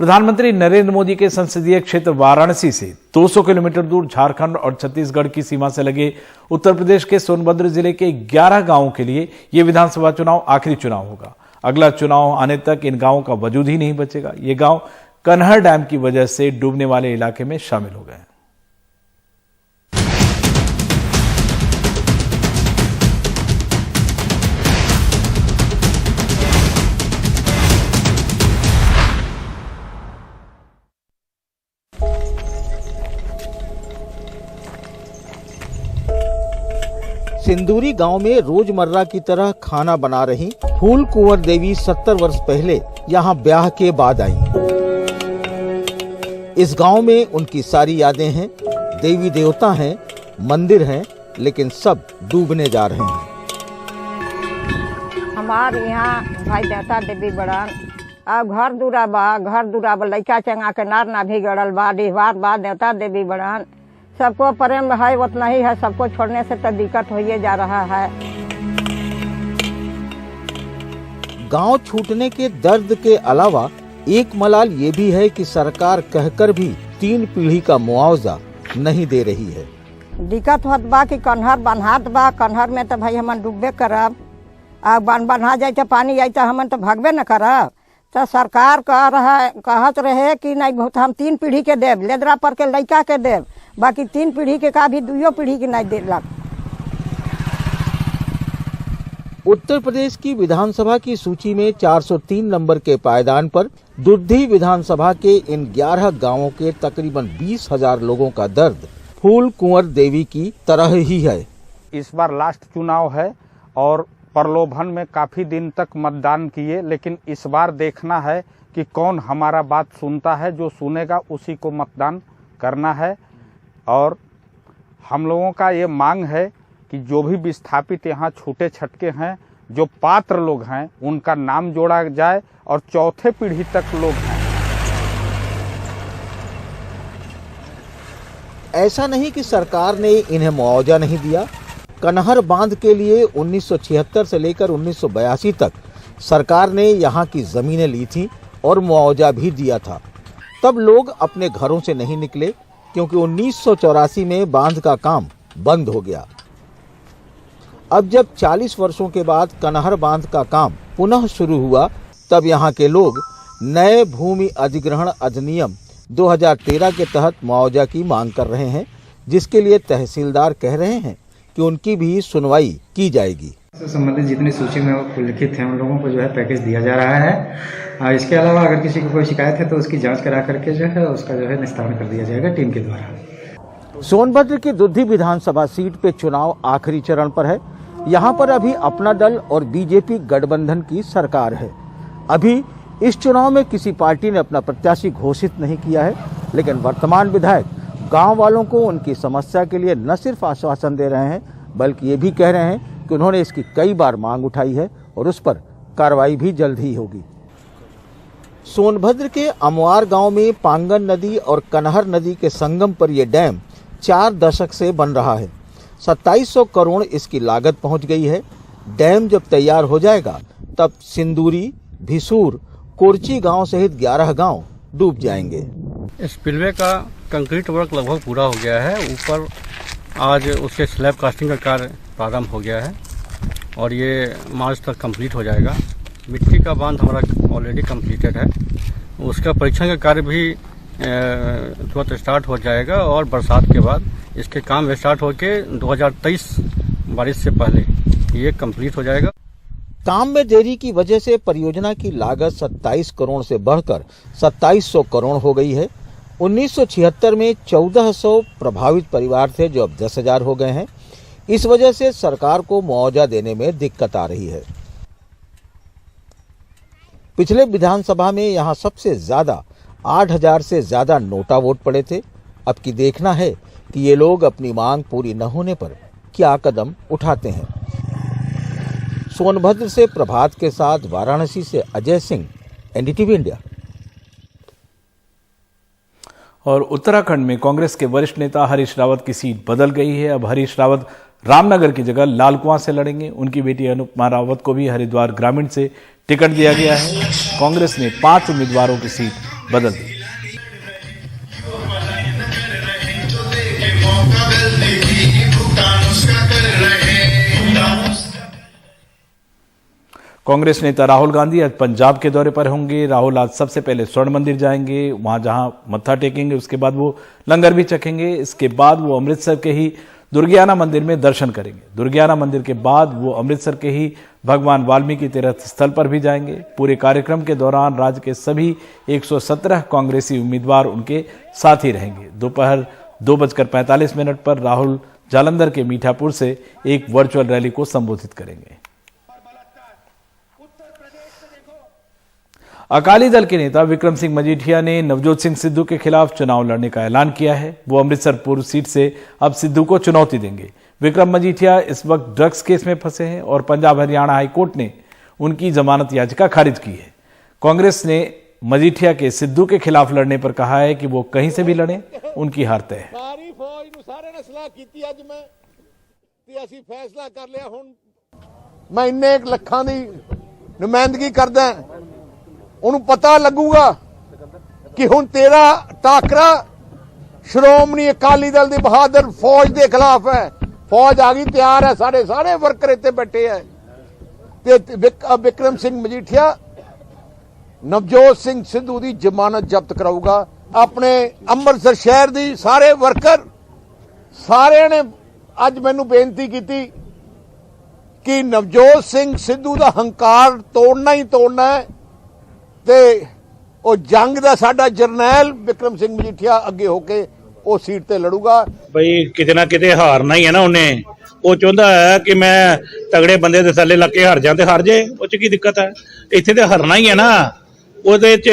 प्रधानमंत्री नरेंद्र मोदी के संसदीय क्षेत्र वाराणसी से 200 किलोमीटर दूर झारखंड और छत्तीसगढ़ की सीमा से लगे उत्तर प्रदेश के सोनभद्र जिले के 11 गांवों के लिए यह विधानसभा चुनाव आखिरी चुनाव होगा। अगला चुनाव आने तक इन गांवों का वजूद ही नहीं बचेगा। ये गांव कन्हर डैम की वजह से डूबने वाले इलाके में शामिल हो गए। सिंदूरी गांव में रोजमर्रा की तरह खाना बना रही फूल कुंवर देवी 70 वर्ष पहले यहां ब्याह के बाद आई। इस गांव में उनकी सारी यादें हैं, देवी देवता हैं, मंदिर हैं, लेकिन सब डूबने जा रहे हैं। हमारे यहाँ भाई देवता देवी बड़न अब घर दूरा बा लइका चंगा के नार ना भी गड़ल बा डिहवार बा देवता देवी बड़न सबको प्रेम है उतना ही है। सबको छोड़ने से तो दिक्कत होइए जा रहा है। गांव छूटने के दर्द के अलावा एक मलाल ये भी है कि सरकार कहकर भी 3 पीढ़ी का मुआवजा नहीं दे रही है। दिक्कत होत बा कि कन्हर बन्हात बा, कन्हर में तो भाई हमन डूबे करब। अब बन्हा जाए तो पानी आई तो हमन तो भागबे न करब। तो सरकार कहत रहे कि नहीं बहुत हम 3 पीढ़ी के देव, लेदरा पर के लड़का के देव, बाकी 3 पीढ़ी के का भी 2 पीढ़ी के नहीं देलक। उत्तर प्रदेश की विधानसभा की सूची में 403 नंबर के पायदान पर दुर्धी विधानसभा के इन 11 गांवों के तकरीबन 20,000 लोगों का दर्द फूल कुंवर देवी की तरह ही है। इस बार लास्ट चुनाव है और प्रलोभन में काफी दिन तक मतदान किए, लेकिन इस बार देखना है कि कौन हमारा बात सुनता है। जो सुनेगा उसी को मतदान करना है। और हम लोगों का ये मांग है कि जो भी विस्थापित यहाँ छूटे छटके हैं, जो पात्र लोग हैं, उनका नाम जोड़ा जाए और चौथे पीढ़ी तक लोग हैं। ऐसा नहीं कि सरकार ने इन्हें मुआवजा नहीं दिया। कन्हर बांध के लिए 1976 से लेकर 1982 तक सरकार ने यहाँ की जमीनें ली थी और मुआवजा भी दिया था। तब लोग अपने घरों से नहीं निकले क्योंकि 1984 में बांध का काम बंद हो गया। अब जब 40 वर्षों के बाद कन्हर बांध का काम पुनः शुरू हुआ, तब यहाँ के लोग नए भूमि अधिग्रहण अधिनियम 2013 के तहत मुआवजा की मांग कर रहे हैं, जिसके लिए तहसीलदार कह रहे हैं कि उनकी भी सुनवाई की जाएगी। संबंधित जितनी सूची में उल्लिखित हैं उन लोगों को जो है पैकेज दिया जा रहा है। इसके अलावा अगर किसी को कोई शिकायत है तो उसकी जांच करा करके जो है उसका जो है निस्तारण कर दिया जाएगा टीम के द्वारा। सोनभद्र की दुर्धी विधानसभा सीट पे चुनाव आखिरी चरण पर है। यहाँ पर अभी अपना दल और बीजेपी गठबंधन की सरकार है। अभी इस चुनाव में किसी पार्टी ने अपना प्रत्याशी घोषित नहीं किया है, लेकिन वर्तमान विधायक गांव वालों को उनकी समस्या के लिए न सिर्फ आश्वासन दे रहे हैं, बल्कि ये भी कह रहे हैं कि उन्होंने इसकी कई बार मांग उठाई है और उस पर कार्रवाई भी जल्द ही होगी। सोनभद्र के अमवार गांव में पांगन नदी और कन्हर नदी के संगम पर यह डैम 4 दशक से बन रहा है। 2700 करोड़ इसकी लागत पहुंच गई है। डैम जब तैयार हो जाएगा तब सिंदूरी, भिसूर, कोरची गांव सहित 11 गांव डूब जाएंगे। स्पिलवे का कंक्रीट वर्क लगभग पूरा हो गया है। ऊपर आज उसके स्लैब कास्टिंग का कार्य प्रारंभ हो गया है और ये मार्च तक कंप्लीट हो जाएगा। मिट्टी का बांध हमारा ऑलरेडी कंप्लीटेड है। उसका परीक्षण का कार्य भी तुरंत स्टार्ट हो जाएगा और बरसात के बाद इसके काम स्टार्ट होकर 2023 बारिश से पहले ये कंप्लीट हो जाएगा। काम में देरी की वजह से परियोजना की लागत 27 करोड़ से बढ़कर 2700 करोड़ हो गई है। 1976 में 1400 प्रभावित परिवार थे जो अब 10,000 हो गए हैं। इस वजह से सरकार को मुआवजा देने में दिक्कत आ रही है। पिछले विधानसभा में यहां सबसे ज्यादा 8,000 से ज्यादा नोटा वोट पड़े थे। अब की देखना है कि ये लोग अपनी मांग पूरी न होने पर क्या कदम उठाते हैं। सोनभद्र से प्रभात के साथ वाराणसी से अजय सिंह, एनडीटीवी इंडिया। और उत्तराखंड में कांग्रेस के वरिष्ठ नेता हरीश रावत की सीट बदल गई है। अब हरीश रावत रामनगर की जगह लालकुआं से लड़ेंगे। उनकी बेटी अनुपमा रावत को भी हरिद्वार ग्रामीण से टिकट दिया गया है। कांग्रेस ने 5 उम्मीदवारों की सीट बदल दी। कांग्रेस नेता राहुल गांधी आज पंजाब के दौरे पर होंगे। राहुल आज सबसे पहले स्वर्ण मंदिर जाएंगे, वहां जहां मत्था टेकेंगे, उसके बाद वो लंगर भी चखेंगे। इसके बाद वो अमृतसर के ही दुर्गियाना मंदिर में दर्शन करेंगे। दुर्गियाना मंदिर के बाद वो अमृतसर के ही भगवान वाल्मीकि तीर्थ स्थल पर भी जाएंगे। पूरे कार्यक्रम के दौरान राज्य के सभी 117 कांग्रेसी उम्मीदवार उनके साथ ही रहेंगे। दोपहर 2:45 पर राहुल जालंधर के मीठापुर से एक वर्चुअल रैली को संबोधित करेंगे। अकाली दल के नेता विक्रम सिंह मजीठिया ने नवजोत सिंह सिद्धू के खिलाफ चुनाव लड़ने का ऐलान किया है। वो अमृतसर पूर्व सीट से अब सिद्धू को चुनौती देंगे। विक्रम मजीठिया इस वक्त ड्रग्स केस में फंसे हैं और पंजाब हरियाणा हाईकोर्ट ने उनकी जमानत याचिका खारिज की है। कांग्रेस ने मजीठिया के सिद्धू के खिलाफ लड़ने पर कहा है कि वो कहीं से भी लड़े, उनकी हार तय है। सारी फौज ਨੂੰ ਸਾਰੇ ਨੇ ਸਲਾਹ ਕੀਤੀ ਅੱਜ ਮੈਂ ਤੇ ਅਸੀਂ ਫੈਸਲਾ ਕਰ ਲਿਆ। ਹੁਣ ਮੈਂ ਇੰਨੇ ਲੱਖਾਂ ਦੀ ਨੁਮਾਇੰਦਗੀ ਕਰਦਾ, ਉਹਨੂੰ ਪਤਾ ਲੱਗੂਗਾ ਕਿ ਹੁਣ ਤੇਰਾ ਟਾਕਰਾ ਸ਼੍ਰੋਮਣੀ ਅਕਾਲੀ ਦਲ ਦੀ ਬਹਾਦਰ ਫੌਜ ਦੇ ਖਿਲਾਫ ਹੈ। ਫੌਜ ਆ ਗਈ, ਤਿਆਰ ਹੈ, ਸਾਰੇ ਵਰਕਰ ਇੱਥੇ ਬੈਠੇ ਹੈ ਤੇ ਵਿਕਰਮ ਸਿੰਘ ਮਜੀਠੀਆ ਨਵਜੋਤ ਸਿੰਘ ਸਿੱਧੂ ਦੀ ਜ਼ਮਾਨਤ ਜ਼ਬਤ ਕਰਾਊਗਾ। ਆਪਣੇ ਅੰਮ੍ਰਿਤਸਰ ਸ਼ਹਿਰ ਦੀ ਸਾਰੇ ਵਰਕਰ ਸਾਰਿਆਂ ਨੇ ਅੱਜ ਮੈਨੂੰ ਬੇਨਤੀ ਕੀਤੀ ਕਿ ਨਵਜੋਤ ਸਿੰਘ ਸਿੱਧੂ ਦਾ ਹੰਕਾਰ ਤੋੜਨਾ ਹੀ ਤੋੜਨਾ ਹੈ ਤੇ ਉਹ ਜੰਗ ਦਾ ਸਾਡਾ ਜਰਨੈਲ ਵਿਕਰਮ ਸਿੰਘ ਮਜੀਠੀਆ ਅੱਗੇ ਹੋ ਕੇ ਉਹ ਸੀਟ ਤੇ ਲੜੂਗਾ। ਬਈ ਕਿਤੇ ਨਾ ਕਿਤੇ ਹਾਰਨਾ ਹੀ ਹੈ ਨਾ ਉਹਨੇ। ਉਹ ਚਾਹੁੰਦਾ ਹੈ ਕਿ ਮੈਂ ਤਗੜੇ ਬੰਦੇ ਦੇ ਥੱਲੇ ਲੱਗ ਕੇ ਹਾਰ ਜਾਂ ਤੇ ਹਾਰ ਜੇ, ਉਹ ਚ ਕੀ ਦਿੱਕਤ ਹੈ? ਇੱਥੇ ਤੇ ਹਾਰਨਾ ਹੀ ਹੈ ਨਾ। ਉਹਦੇ ਚ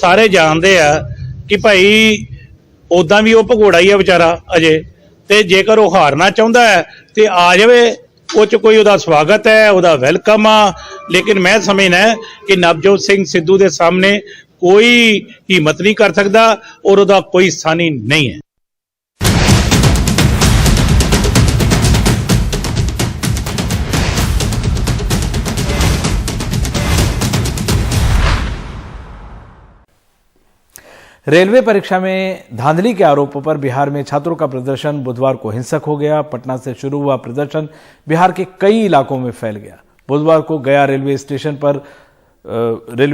ਸਾਰੇ ਜਾਣਦੇ ਆ ਕਿ ਭਾਈ ਉਦਾਂ ਵੀ ਉਹ ਭਗੋੜਾ ਹੀ ਆ ਵਿਚਾਰਾ ਅਜੇ, ਤੇ ਜੇਕਰ ਉਹ ਹਾਰਨਾ ਚਾਹੁੰਦਾ ਹੈ ਤੇ ਆ ਜਾਵੇ। ਉਹ ਚ ਕੋਈ ਉਹਦਾ ਸਵਾਗਤ ਹੈ, ਉਹਦਾ ਵੈਲਕਮ ਆ। ਲੇਕਿਨ ਮੈਂ ਸਮਝਣਾ ਕਿ ਨਵਜੋਤ ਸਿੰਘ ਸਿੱਧੂ ਦੇ ਸਾਹਮਣੇ ਕੋਈ ਹਿੰਮਤ ਨਹੀਂ ਕਰ ਸਕਦਾ ਔਰ ਉਹਦਾ ਕੋਈ ਸਾਨੀ ਨਹੀਂ ਹੈ। रेलवे परीक्षा में धांधली के आरोपों पर बिहार में छात्रों का प्रदर्शन बुधवार को हिंसक हो गया। पटना से शुरू हुआ प्रदर्शन बिहार के कई इलाकों में फैल गया। बुधवार को गया रेलवे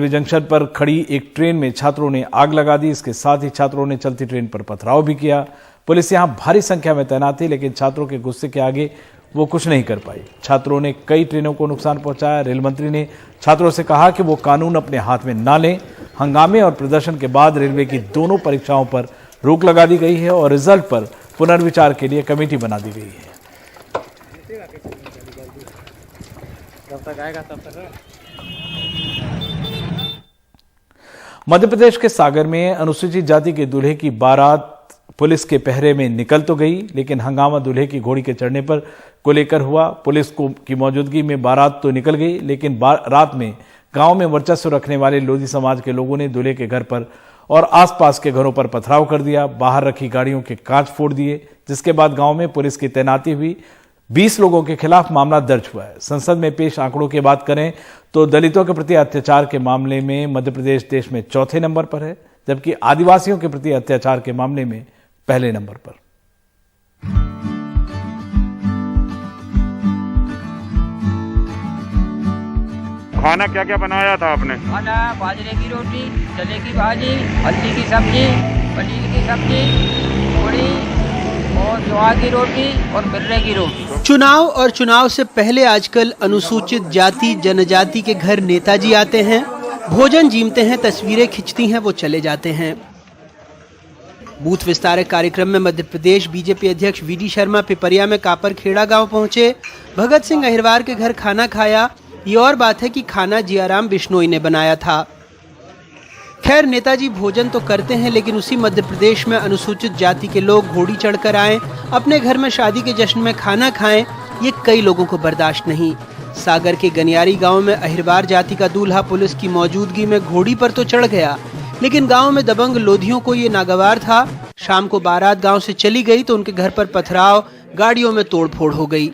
जंक्शन पर खड़ी एक ट्रेन में छात्रों ने आग लगा दी। इसके साथ ही छात्रों ने चलती ट्रेन पर पथराव भी किया। पुलिस यहां भारी संख्या में तैनात थी, लेकिन छात्रों के गुस्से के आगे वो कुछ नहीं कर पाई। छात्रों ने कई ट्रेनों को नुकसान पहुंचाया। रेल मंत्री ने छात्रों से कहा कि वो कानून अपने हाथ में ना लें। हंगामे और प्रदर्शन के बाद रेलवे की दोनों परीक्षाओं पर रोक लगा दी गई है और रिजल्ट पर पुनर्विचार के लिए कमेटी बना दी गई है। मध्य प्रदेश के सागर में अनुसूचित जाति के दूल्हे की बारात पुलिस के पहरे में निकल तो गई, लेकिन हंगामा दूल्हे की घोड़ी के चढ़ने पर को लेकर हुआ। पुलिस की मौजूदगी में बारात तो निकल गई, लेकिन रात में गांव में वर्चस्व रखने वाले लोधी समाज के लोगों ने दूल्हे के घर पर और आसपास के घरों पर पथराव कर दिया। बाहर रखी गाड़ियों के कांच फोड़ दिए, जिसके बाद गांव में पुलिस की तैनाती हुई। 20 लोगों के खिलाफ मामला दर्ज हुआ है। संसद में पेश आंकड़ों की बात करें तो दलितों के प्रति अत्याचार के मामले में मध्य प्रदेश देश में चौथे नंबर पर है, जबकि आदिवासियों के प्रति अत्याचार के मामले में पहले नंबर पर। खाना क्या क्या बनाया था आपने? खाना बाजरे की रोटी, चने की भाजी, हल्दी की सब्जी, पनीर की सब्जी, पूरी और ज्वार की रोटी और मिर्रे की रोटी। चुनाव और चुनाव से पहले आजकल अनुसूचित जाति जनजाति के घर नेताजी आते हैं, भोजन जीमते हैं, तस्वीरें खिंचती हैं, वो चले जाते हैं। बूथ विस्तारक कार्यक्रम में मध्य प्रदेश बीजेपी अध्यक्ष वीडी शर्मा पिपरिया में कापरखेड़ा गांव पहुंचे। भगत सिंह अहिरवार के घर खाना खाया। ये और बात है कि खाना जियाराम बिश्नोई ने बनाया था। खैर, नेताजी भोजन तो करते हैं, लेकिन उसी मध्य प्रदेश में अनुसूचित जाति के लोग घोड़ी चढ़कर आए, अपने घर में शादी के जश्न में खाना खाएं, ये कई लोगों को बर्दाश्त नहीं। सागर के गनियारी गांव में अहिरवार जाति का दूल्हा पुलिस की मौजूदगी में घोड़ी पर तो चढ़ गया, लेकिन गांव में दबंग लोधियों को ये नागवार था। शाम को बारात गांव से चली गई तो उनके घर पर पथराव, गाड़ियों में तोड़फोड़ हो गई।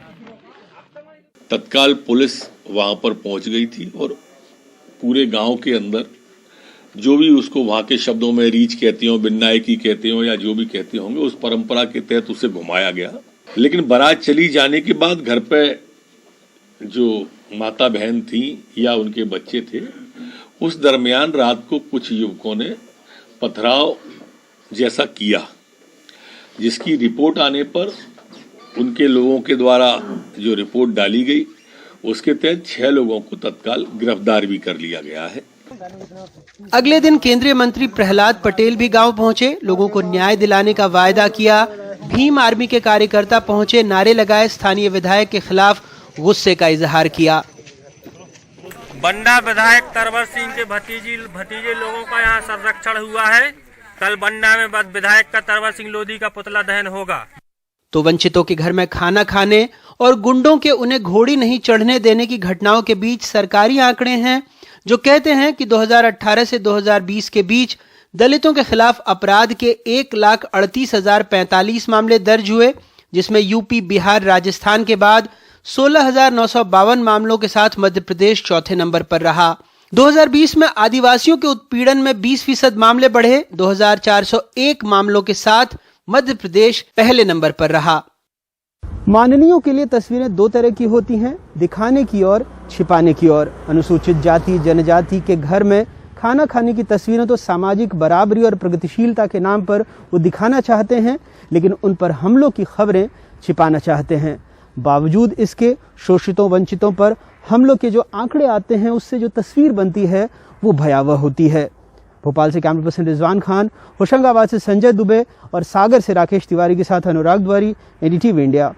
तत्काल पुलिस वहां पर पहुंच गई थी और पूरे गांव के अंदर जो भी उसको वहां के शब्दों में रीच कहती हो, बिन्नायकी कहते हो या जो भी कहते होंगे, उस परंपरा के तहत उसे घुमाया गया। लेकिन बारात चली जाने के बाद घर पे जो माता बहन थी या उनके बच्चे थे, उस दरमियान रात को कुछ युवकों ने पथराव जैसा किया, जिसकी रिपोर्ट आने पर उनके लोगों के द्वारा जो रिपोर्ट डाली गई उसके तहत 6 लोगों को तत्काल गिरफ्तार भी कर लिया गया है। अगले दिन केंद्रीय मंत्री प्रहलाद पटेल भी गांव पहुंचे, लोगों को न्याय दिलाने का वायदा किया। भीम आर्मी के कार्यकर्ता पहुंचे, नारे लगाए, स्थानीय विधायक के खिलाफ गुस्से का इजहार किया। बंडा विधायक तरवर सिंह के भतीजे लोगों का यहाँ संरक्षण हुआ है। कल बंडा में विधायक का तरवर सिंह लोधी का पुतला दहन होगा। तो वंचितों के घर में खाना खाने और गुंडों के उन्हें घोड़ी नहीं चढ़ने देने की घटनाओं के बीच सरकारी आंकड़े हैं जो कहते हैं कि 2018 से 2020 के बीच दलितों के खिलाफ अपराध के 1,38,045 मामले दर्ज हुए, जिसमें यूपी, बिहार, राजस्थान के बाद 16,952 मामलों के साथ मध्य प्रदेश चौथे नंबर पर रहा। 2020 में आदिवासियों के उत्पीड़न में 20% मामले बढ़े। 2,401 मामलों के साथ मध्य प्रदेश पहले नंबर पर रहा। माननीयों के लिए तस्वीरें दो तरह की होती हैं, दिखाने की और छिपाने की ओर। अनुसूचित जाति जनजाति के घर में खाना खाने की तस्वीरें तो सामाजिक बराबरी और प्रगतिशीलता के नाम पर वो दिखाना चाहते हैं, लेकिन उन पर हमलों की खबरें छिपाना चाहते हैं। बावजूद इसके शोषितों वंचितों पर हमलों के जो आंकड़े आते हैं, उससे जो तस्वीर बनती है वो भयावह होती है। भोपाल से कैमरा पर्सन रिजवान खान, होशंगाबाद से संजय दुबे और सागर से राकेश तिवारी के साथ अनुराग द्वारी, एनडीटीवी इंडिया।